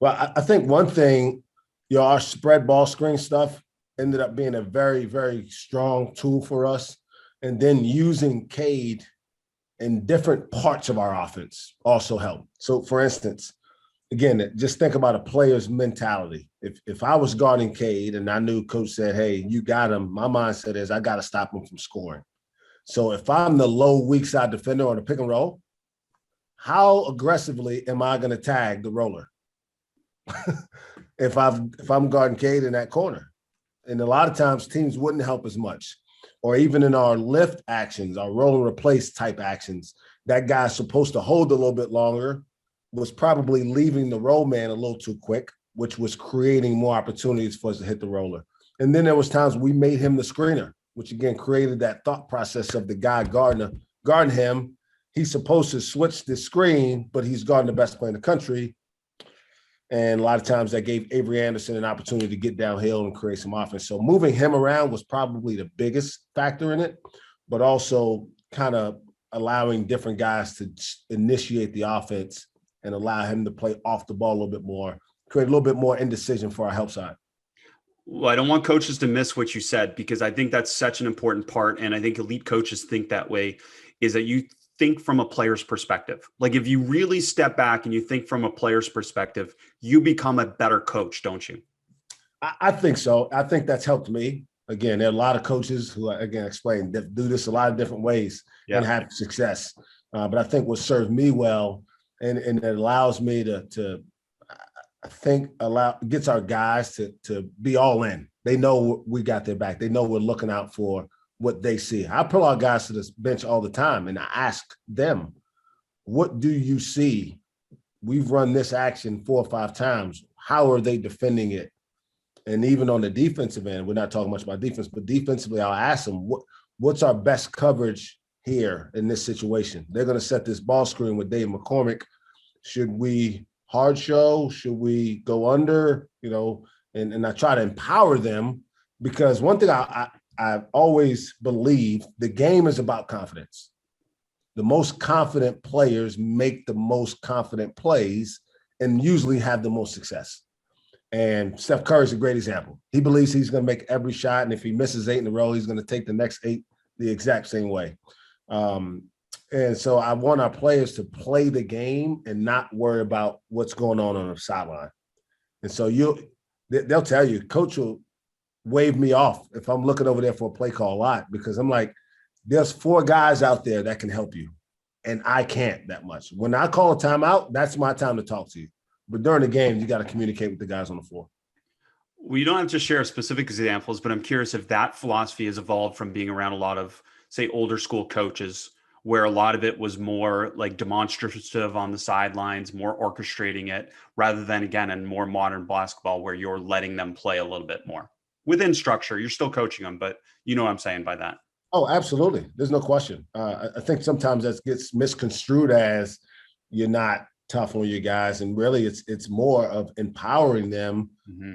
Well, I think one thing, our spread ball screen stuff ended up being a very, very strong tool for us. And then using Cade in different parts of our offense also helped. So, for instance, again, just think about a player's mentality. If I was guarding Cade and I knew coach said, hey, you got him, my mindset is I got to stop him from scoring. So if I'm the low weak side defender on the pick and roll, how aggressively am I going to tag the roller? if I'm guarding Cade in that corner? And a lot of times teams wouldn't help as much. Or even in our lift actions, our roll and replace type actions, that guy's supposed to hold a little bit longer, was probably leaving the roll man a little too quick, which was creating more opportunities for us to hit the roller. And then there was times we made him the screener, which again created that thought process of the guy guarding him. He's supposed to switch the screen, but he's guarding the best player in the country. And a lot of times that gave Avery Anderson an opportunity to get downhill and create some offense. So moving him around was probably the biggest factor in it, but also kind of allowing different guys to initiate the offense and allow him to play off the ball a little bit more, create a little bit more indecision for our help side. Well, I don't want coaches to miss what you said, because I think that's such an important part. And I think elite coaches think that way, is that you think from a player's perspective. Like if you really step back and you think from a player's perspective, you become a better coach, don't you? I think so. I think that's helped me. Again, there are a lot of coaches who, again, explain that do this a lot of different ways and have success. But I think what served me well, and it allows me to I think gets our guys to be all in. They know we got their back. They know we're looking out for what they see. I pull our guys to this bench all the time and I ask them, what do you see? We've run this action 4 or 5 times. How are they defending it? And even on the defensive end, we're not talking much about defense, but defensively, I'll ask them, what's our best coverage here in this situation? They're going to set this ball screen with Dave McCormick. Should we hard show? Should we go under? And I try to empower them, because one thing I've always believed, the game is about confidence. The most confident players make the most confident plays and usually have the most success. And Steph Curry is a great example. He believes he's going to make every shot, and if he misses 8 in a row, he's going to take the next 8 the exact same way. And so I want our players to play the game and not worry about what's going on the sideline. And so they'll tell you, coach will wave me off if I'm looking over there for a play call a lot, because I'm like, there's 4 guys out there that can help you, and I can't that much. When I call a timeout, that's my time to talk to you. But during the game, you got to communicate with the guys on the floor. Well, you don't have to share specific examples, but I'm curious if that philosophy has evolved from being around a lot of, say, older school coaches, where a lot of it was more like demonstrative on the sidelines, more orchestrating it, rather than, again, in more modern basketball where you're letting them play a little bit more within structure. You're still coaching them, but you know what I'm saying by that. Oh, absolutely. There's no question. I think sometimes that gets misconstrued as you're not tough on your guys. And really it's more of empowering them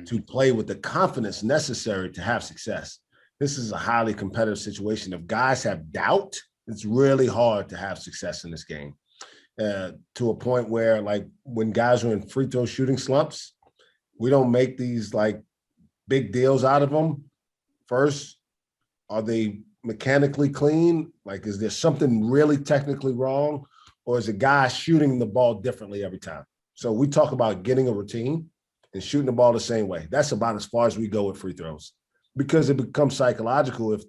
to play with the confidence necessary to have success. This is a highly competitive situation. If guys have doubt, it's really hard to have success in this game, to a point where, like, when guys are in free throw shooting slumps, we don't make these like big deals out of them. First, are they mechanically clean? Like, is there something really technically wrong? Or is a guy shooting the ball differently every time? So we talk about getting a routine and shooting the ball the same way. That's about as far as we go with free throws. because it becomes psychological. If,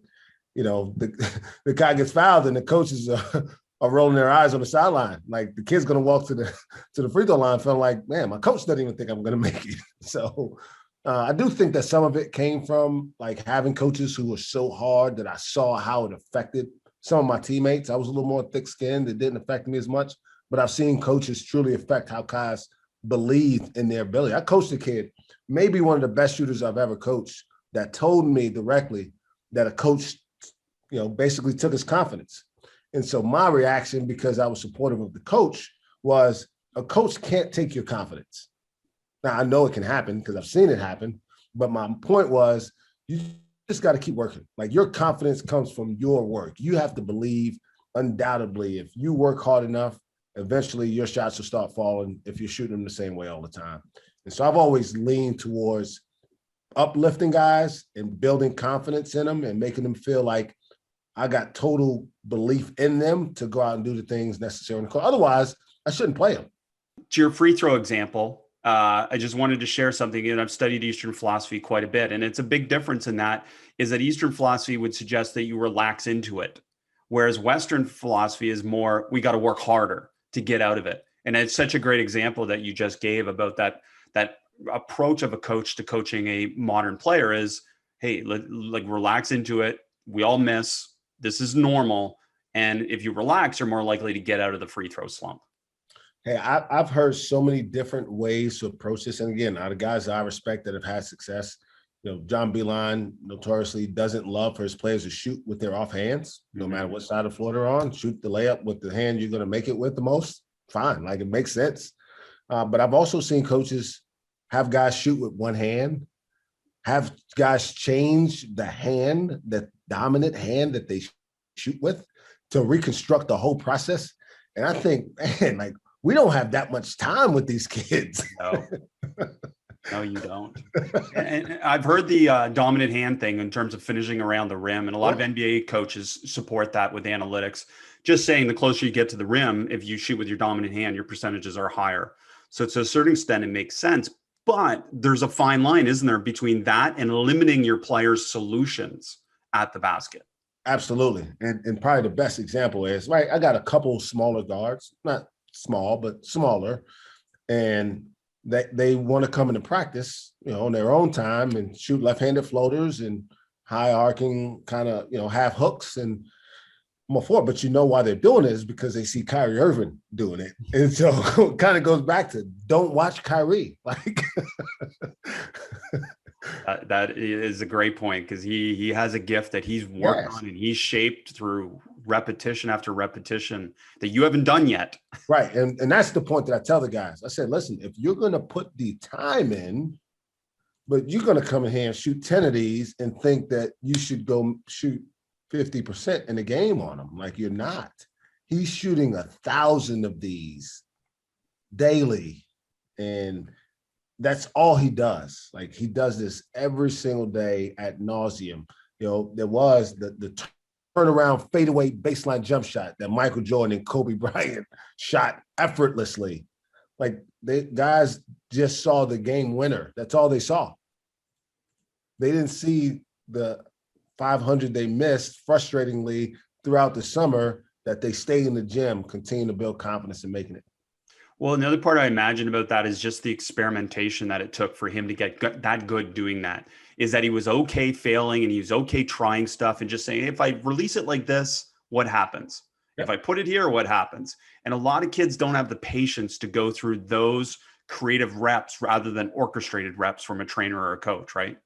the guy gets fouled and the coaches are rolling their eyes on the sideline, like the kid's going to walk to the free throw line feeling like, man, my coach doesn't even think I'm going to make it. So I do think that some of it came from like having coaches who were so hard that I saw how it affected some of my teammates. I was a little more thick-skinned. It didn't affect me as much, but I've seen coaches truly affect how guys believe in their ability. I coached a kid, maybe one of the best shooters I've ever coached, that told me directly that a coach, basically took his confidence. And so my reaction, because I was supportive of the coach, was a coach can't take your confidence. Now, I know it can happen because I've seen it happen, but my point was you just got to keep working. Like, your confidence comes from your work. You have to believe, undoubtedly, if you work hard enough, eventually your shots will start falling if you're shooting them the same way all the time. And so I've always leaned towards uplifting guys and building confidence in them and making them feel like I got total belief in them to go out and do the things necessary in the court. Otherwise, I shouldn't play them. To your free throw example, I just wanted to share something. And I've studied Eastern philosophy quite a bit. And it's a big difference in that is that Eastern philosophy would suggest that you relax into it. Whereas Western philosophy is more, we got to work harder to get out of it. And it's such a great example that you just gave about that approach of a coach to coaching a modern player is, hey, like relax into it. We all miss. This is normal. And if you relax, you're more likely to get out of the free throw slump. Hey, I've heard so many different ways to approach this. And again, out of guys I respect that have had success, John Beilein notoriously doesn't love for his players to shoot with their off hands, no matter what side of the floor they're on. Shoot the layup with the hand you're going to make it with the most. Fine. Like, it makes sense. But I've also seen coaches have guys shoot with one hand, have guys change the hand, the dominant hand that they shoot with, to reconstruct the whole process. And I think, man, like, we don't have that much time with these kids. No, you don't. And I've heard the dominant hand thing in terms of finishing around the rim. And a lot of NBA coaches support that with analytics. Just saying, the closer you get to the rim, if you shoot with your dominant hand, your percentages are higher. So to a certain extent, it makes sense. But there's a fine line, isn't there, between that and limiting your players' solutions at the basket? Absolutely. And probably the best example is, right, I got a couple smaller guards, not small, but smaller. And they want to come into practice, on their own time and shoot left-handed floaters and high arcing kind of, half hooks. And I'm all for it, but why they're doing it is because they see Kyrie Irving doing it. And so it kind of goes back to, don't watch Kyrie. Like, that is a great point, because he has a gift that he's worked on and he's shaped through repetition after repetition that you haven't done yet. Right. And that's the point that I tell the guys. I said, listen, if you're going to put the time in, but you're going to come in here and shoot 10 of these and think that you should go shoot 50% in a game on them, like, you're not. He's shooting 1,000 of these daily. And that's all he does. Like, he does this every single day ad nauseum. There was the turnaround fadeaway baseline jump shot that Michael Jordan and Kobe Bryant shot effortlessly. Like, guys just saw the game winner. That's all they saw. They didn't see the 500 they missed frustratingly throughout the summer, that they stay in the gym, continue to build confidence in making it. Well, another part I imagine about that is just the experimentation that it took for him to get that good doing that, is that he was okay failing and he was okay trying stuff and just saying, if I release it like this, what happens? If I put it here, what happens? And a lot of kids don't have the patience to go through those creative reps rather than orchestrated reps from a trainer or a coach, right?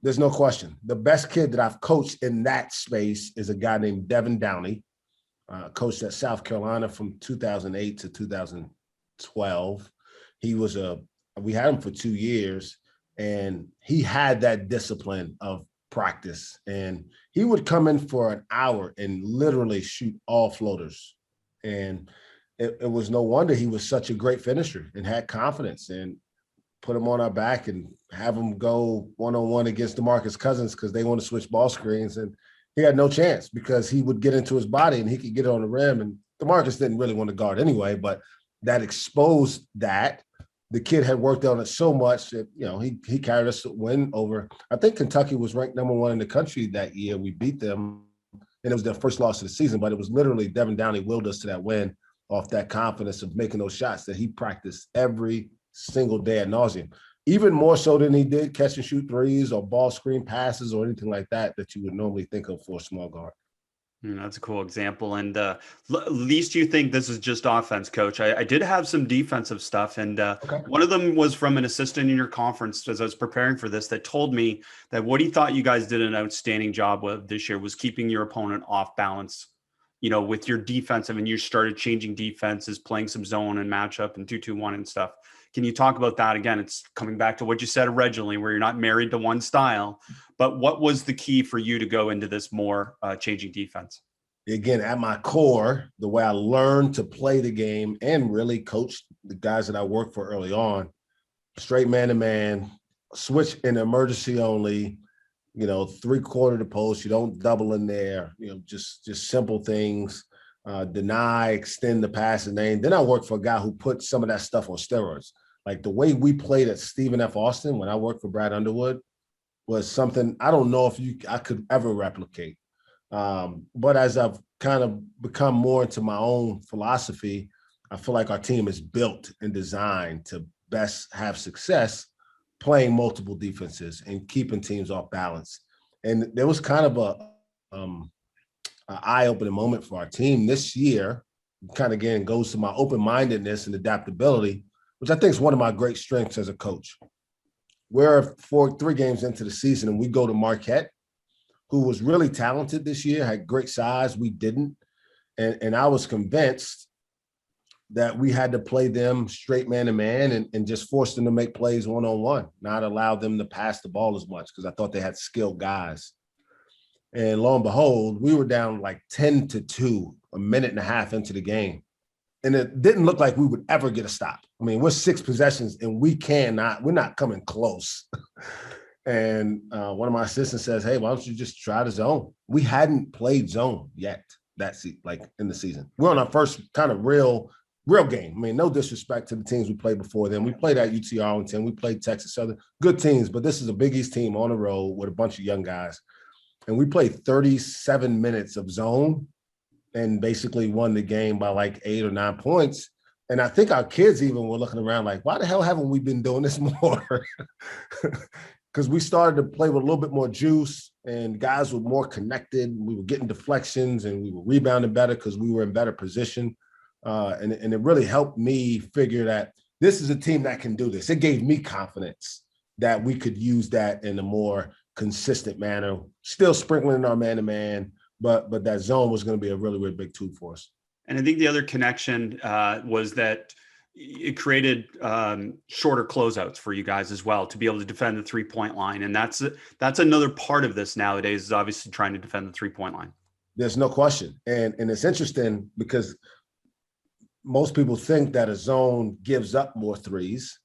There's no question. The best kid that I've coached in that space is a guy named Devin Downey, coached at South Carolina from 2008 to 2012. We had him for 2 years, and he had that discipline of practice. And he would come in for an hour and literally shoot all floaters. And it was no wonder he was such a great finisher and had confidence, and put him on our back and have him go one-on-one against DeMarcus Cousins because they want to switch ball screens. And he had no chance because he would get into his body and he could get it on the rim. And DeMarcus didn't really want to guard anyway, but that exposed that. the kid had worked on it so much that, he carried us to win over, I think Kentucky was ranked #1 in the country that year. We beat them, and it was their first loss of the season, but it was literally Devin Downey willed us to that win off that confidence of making those shots that he practiced every single day ad nauseum, even more so than he did catch and shoot threes or ball screen passes or anything like that you would normally think of for a small guard. That's a cool example. And at least you think this is just offense, coach. I did have some defensive stuff. And Okay. one of them was from an assistant in your conference as I was preparing for this that told me that what he thought you guys did an outstanding job with this year was keeping your opponent off balance, with your defensive, and you started changing defenses, playing some zone and matchup and 2-2-1 and stuff. Can you talk about that again? It's coming back to what you said originally, where you're not married to one style, but what was the key for you to go into this more changing defense? Again, at my core, the way I learned to play the game and really coach the guys that I worked for early on, straight man-to-man, switch in emergency only, 3/4 the post, you don't double in there, just simple things, deny, extend the passing lane. Then I worked for a guy who put some of that stuff on steroids. Like the way we played at Stephen F. Austin when I worked for Brad Underwood was something I don't know if I could ever replicate. But as I've kind of become more into my own philosophy, I feel like our team is built and designed to best have success playing multiple defenses and keeping teams off balance. And there was kind of an eye-opening moment for our team this year. Kind of again goes to my open-mindedness and adaptability, which I think is one of my great strengths as a coach. We're 3 games into the season and we go to Marquette, who was really talented this year, had great size. We didn't. And I was convinced that we had to play them straight man-to-man and just force them to make plays one-on-one, not allow them to pass the ball as much because I thought they had skilled guys. And lo and behold, we were down like 10-2, a minute and a half into the game. And it didn't look like we would ever get a stop. I mean, we're 6 possessions and we're not coming close. And one of my assistants says, hey, why don't you just try the zone? We hadn't played zone yet in the season. We're on our first kind of real game. I mean, no disrespect to the teams we played before then. We played at UT Arlington. We played Texas Southern. Good teams, but this is a Big East team on the road with a bunch of young guys. And we played 37 minutes of zone and basically won the game by like 8 or 9 points. And I think our kids even were looking around like, why the hell haven't we been doing this more? Because we started to play with a little bit more juice and guys were more connected. We were getting deflections and we were rebounding better because we were in better position. And it really helped me figure that this is a team that can do this. It gave me confidence that we could use that in a more consistent manner, still sprinkling our man-to-man, but that zone was going to be a really, really big tool for us. And I think the other connection was that it created shorter closeouts for you guys as well to be able to defend the 3-point line. And that's another part of this nowadays is obviously trying to defend the 3-point line. There's no question. And it's interesting because most people think that a zone gives up more threes.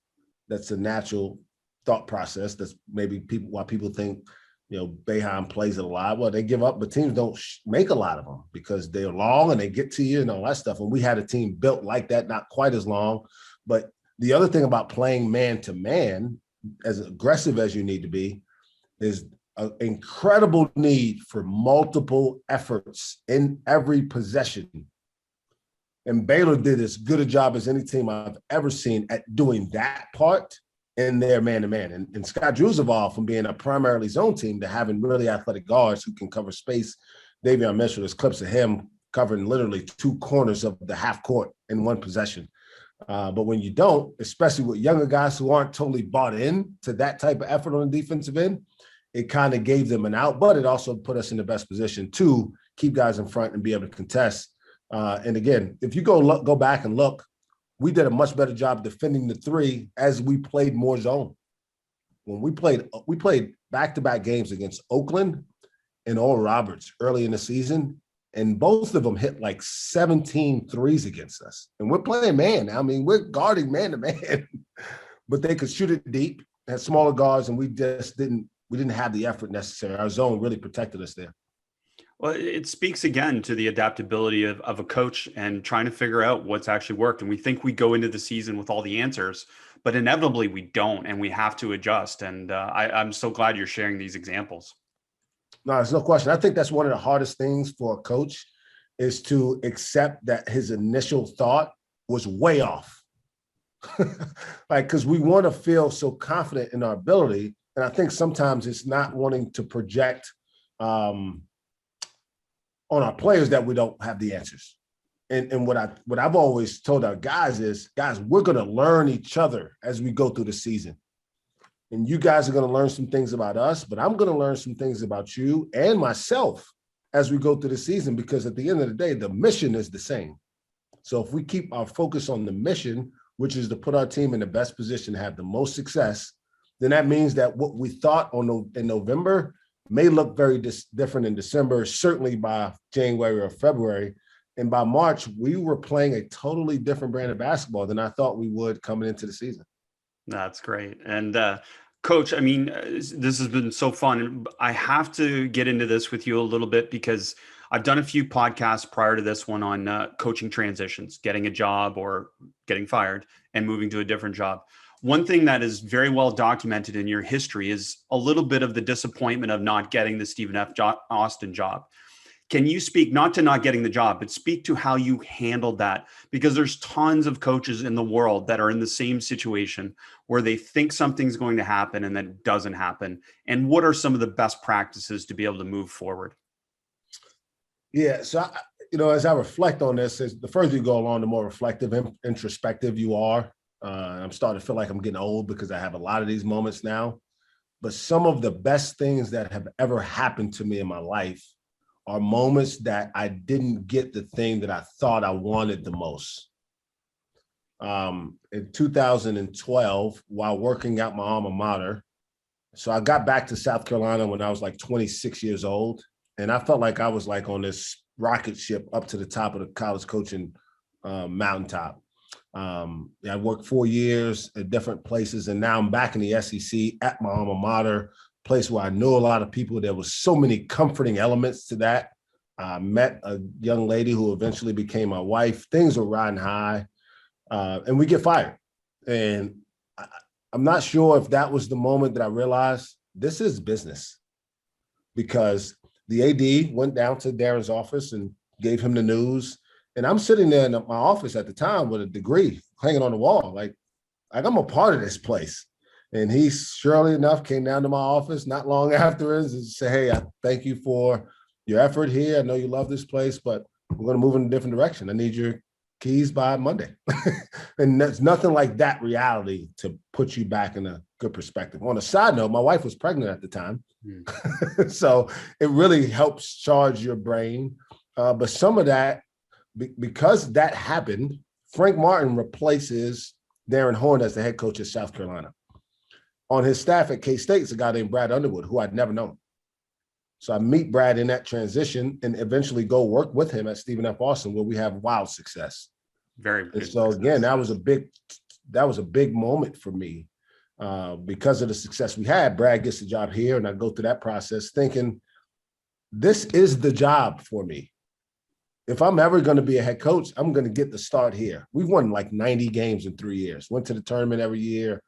That's a natural thought process. That's maybe why people think, Boeheim plays it a lot. Well, they give up, but teams don't make a lot of them because they're long and they get to you and all that stuff. And we had a team built like that, not quite as long. But the other thing about playing man-to-man, as aggressive as you need to be, is an incredible need for multiple efforts in every possession. And Baylor did as good a job as any team I've ever seen at doing that part in their man-to-man. And Scott Drew's evolved from being a primarily zone team to having really athletic guards who can cover space. Davion Mitchell, there's clips of him covering literally 2 corners of the half court in one possession. But when you don't, especially with younger guys who aren't totally bought in to that type of effort on the defensive end, it kind of gave them an out, but it also put us in the best position to keep guys in front and be able to contest. And again, if you go back and look, we did a much better job defending the 3 as we played more zone. When we played back-to-back games against Oakland and Oral Roberts early in the season, and both of them hit like 17 threes against us. And we're playing man. I mean, we're guarding man-to-man, but they could shoot it deep, had smaller guards, and we didn't have the effort necessary. Our zone really protected us there. Well, it speaks again to the adaptability of a coach and trying to figure out what's actually worked. And we think we go into the season with all the answers, but inevitably we don't, and we have to adjust. And I'm so glad you're sharing these examples. No, there's no question. I think that's one of the hardest things for a coach is to accept that his initial thought was way off. Like, because we want to feel so confident in our ability. And I think sometimes it's not wanting to project on our players that we don't have the answers. And what I've always told our guys is, guys, we're going to learn each other as we go through the season. And you guys are going to learn some things about us, but I'm going to learn some things about you and myself as we go through the season, because at the end of the day, the mission is the same. So if we keep our focus on the mission, which is to put our team in the best position to have the most success, then that means that what we thought in November may look very different in December, certainly by January or February. And by March, we were playing a totally different brand of basketball than I thought we would coming into the season. That's great. And Coach, I mean, this has been so fun. I have to get into this with you a little bit because I've done a few podcasts prior to this one on coaching transitions, getting a job or getting fired and moving to a different job. One thing that is very well documented in your history is a little bit of the disappointment of not getting the Stephen F. Austin job. Can you speak, not to not getting the job, but speak to how you handled that? Because there's tons of coaches in the world that are in the same situation where they think something's going to happen and then it doesn't happen. And what are some of the best practices to be able to move forward? Yeah, so, as I reflect on this, the further you go along, the more reflective and introspective you are. I'm starting to feel like I'm getting old because I have a lot of these moments now. But some of the best things that have ever happened to me in my life are moments that I didn't get the thing that I thought I wanted the most. In 2012, while working at my alma mater, so I got back to South Carolina when I was like 26 years old, and I felt like I was like on this rocket ship up to the top of the college coaching mountaintop. I worked 4 years at different places, and now I'm back in the SEC at my alma mater, place where I know a lot of people. There was so many comforting elements to that. I met a young lady who eventually became my wife. Things were riding high, and we get fired. And I'm not sure if that was the moment that I realized this is business, because the AD went down to Darren's office and gave him the news. And I'm sitting there in my office at the time with a degree hanging on the wall, like I'm a part of this place. And he, surely enough, came down to my office not long afterwards and said, "Hey, I thank you for your effort here. I know you love this place, but we're going to move in a different direction. I need your keys by Monday." And there's nothing like that reality to put you back in a good perspective. On a side note, my wife was pregnant at the time. So it really helps charge your brain. But some of that, because that happened, Frank Martin replaces Darren Horn as the head coach at South Carolina. On his staff at K-State is a guy named Brad Underwood, who I'd never known. So I meet Brad in that transition and eventually go work with him at Stephen F. Austin, where we have wild success. Very good. And so again, that was a big moment for me because of the success we had. Brad gets the job here, and I go through that process thinking, this is the job for me. If I'm ever going to be a head coach, I'm going to get the start here. We've won like 90 games in 3 years, went to the tournament every year.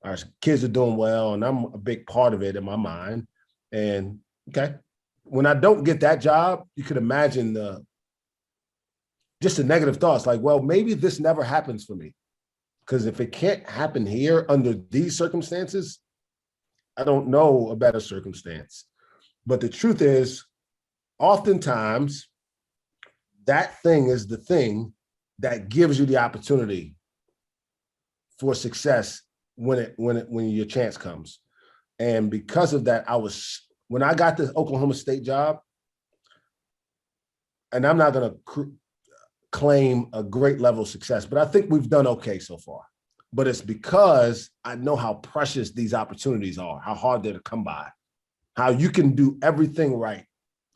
Our kids are doing well, and I'm a big part of it in my mind. And okay, when I don't get that job, you could imagine just the negative thoughts like, well, maybe this never happens for me. Because if it can't happen here under these circumstances, I don't know a better circumstance. But the truth is, oftentimes, that thing is the thing that gives you the opportunity for success when your chance comes. And because of that, when I got the Oklahoma State job, and I'm not going to claim a great level of success, but I think we've done okay so far. But it's because I know how precious these opportunities are, how hard they're to come by, how you can do everything right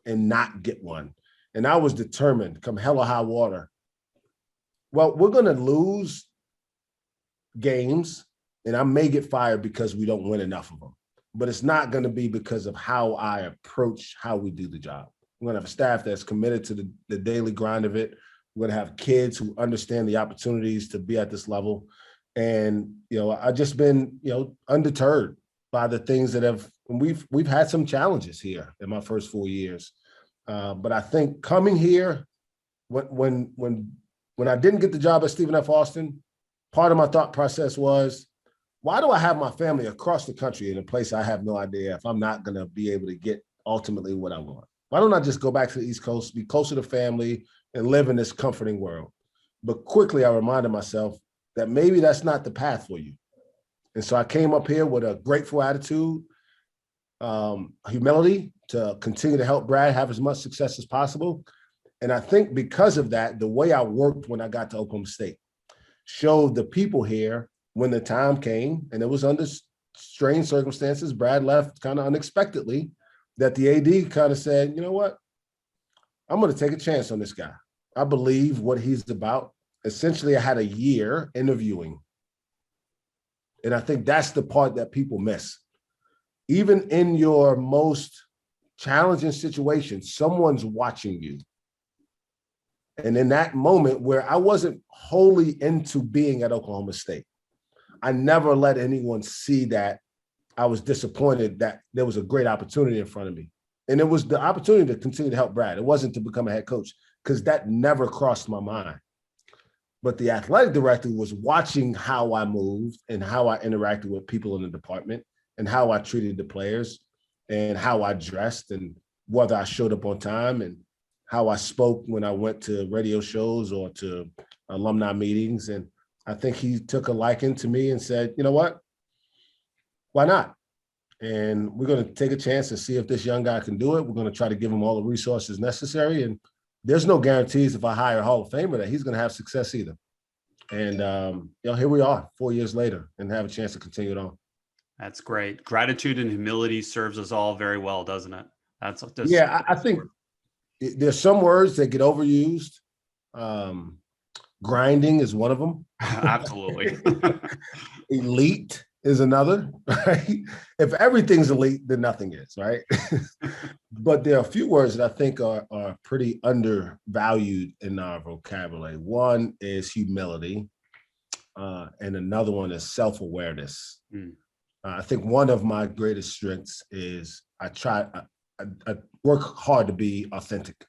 and not get one. And I was determined, come hell or high water. Well, we're going to lose games, and I may get fired because we don't win enough of them. But it's not going to be because of how I approach how we do the job. We're going to have a staff that's committed to the daily grind of it. We're going to have kids who understand the opportunities to be at this level. And, I've just been, undeterred by the things that we've had some challenges here in my first 4 years. But I think coming here, when I didn't get the job at Stephen F. Austin, part of my thought process was, why do I have my family across the country in a place I have no idea if I'm not going to be able to get ultimately what I want? Why don't I just go back to the East Coast, be closer to family, and live in this comforting world? But quickly, I reminded myself that maybe that's not the path for you. And so I came up here with a grateful attitude, humility to continue to help Brad have as much success as possible. And I think because of that, the way I worked when I got to Oklahoma State showed the people here when the time came, and it was under strange circumstances, Brad left kind of unexpectedly, that the AD kind of said, you know what, I'm going to take a chance on this guy. I believe what he's about. Essentially, I had a year interviewing. And I think that's the part that people miss. Even in your most challenging situation, someone's watching you. And in that moment where I wasn't wholly into being at Oklahoma State, I never let anyone see that I was disappointed that there was a great opportunity in front of me. And it was the opportunity to continue to help Brad. It wasn't to become a head coach, because that never crossed my mind. But the athletic director was watching how I moved and how I interacted with people in the department and how I treated the players and how I dressed and whether I showed up on time and how I spoke when I went to radio shows or to alumni meetings. And I think he took a liking to me and said, you know what, why not? And we're going to take a chance and see if this young guy can do it. We're going to try to give him all the resources necessary. And there's no guarantees if I hire a Hall of Famer that he's going to have success either. And, here we are 4 years later and have a chance to continue it on. That's great. Gratitude and humility serves us all very well, doesn't it? I think there's some words that get overused. Grinding is one of them. Absolutely. Elite is another, right? If everything's elite, then nothing is, right? But there are a few words that I think are pretty undervalued in our vocabulary. One is humility, and another one is self-awareness. I think one of my greatest strengths is I work hard to be authentic.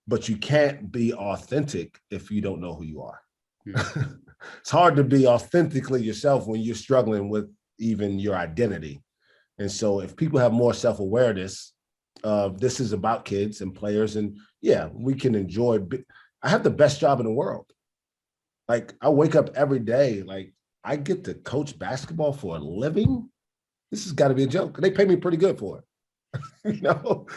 But you can't be authentic if you don't know who you are. It's hard to be authentically yourself when you're struggling with even your identity. And so if people have more self-awareness of this is about kids and players, and yeah, we can enjoy. I have the best job in the world. Like, I wake up every day, like, I get to coach basketball for a living. This has got to be a joke. They pay me pretty good for it.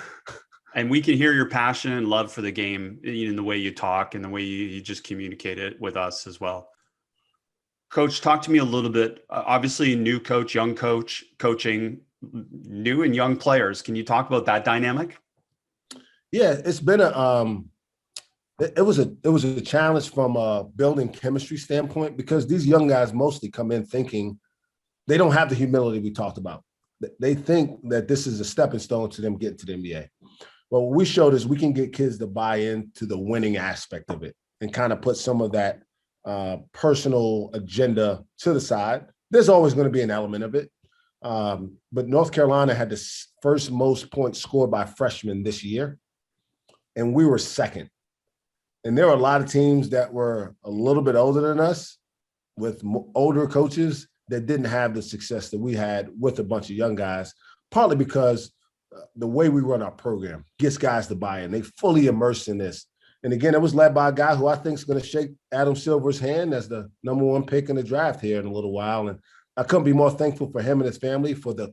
And we can hear your passion and love for the game in the way you talk and the way you just communicate it with us as well. Coach, talk to me a little bit. Obviously, new coach, young coach, coaching new and young players. Can you talk about that dynamic? Yeah, it's been it was a challenge from a building chemistry standpoint, because these young guys mostly come in thinking they don't have the humility we talked about. They think that this is a stepping stone to them getting to the NBA. Well, what we showed is we can get kids to buy into the winning aspect of it and kind of put some of that personal agenda to the side. There's always going to be an element of it. But North Carolina had the first most points scored by freshmen this year, and we were second. And there were a lot of teams that were a little bit older than us with older coaches that didn't have the success that we had with a bunch of young guys, partly because the way we run our program gets guys to buy in. They fully immersed in this. And again, it was led by a guy who I think is going to shake Adam Silver's hand as the #1 pick in the draft here in a little while. And I couldn't be more thankful for him and his family for the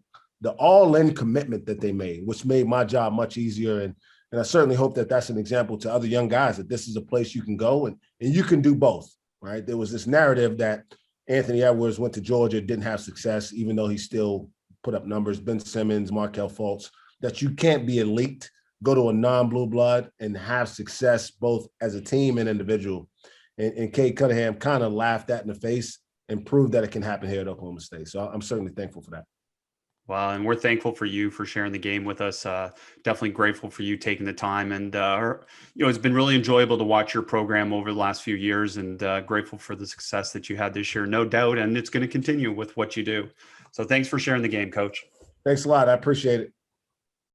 all-in commitment that they made, which made my job much easier. And I certainly hope that that's an example to other young guys, that this is a place you can go and you can do both, right? There was this narrative that Anthony Edwards went to Georgia, didn't have success, even though he still put up numbers. Ben Simmons, Markelle Fultz, that you can't be elite, go to a non-blue blood and have success both as a team and individual. And Cade Cunningham kind of laughed that in the face and proved that it can happen here at Oklahoma State. So I'm certainly thankful for that. Wow, and we're thankful for you for sharing the game with us. Definitely grateful for you taking the time, and it's been really enjoyable to watch your program over the last few years, and grateful for the success that you had this year, no doubt, and it's going to continue with what you do. So, thanks for sharing the game, Coach. Thanks a lot. I appreciate it.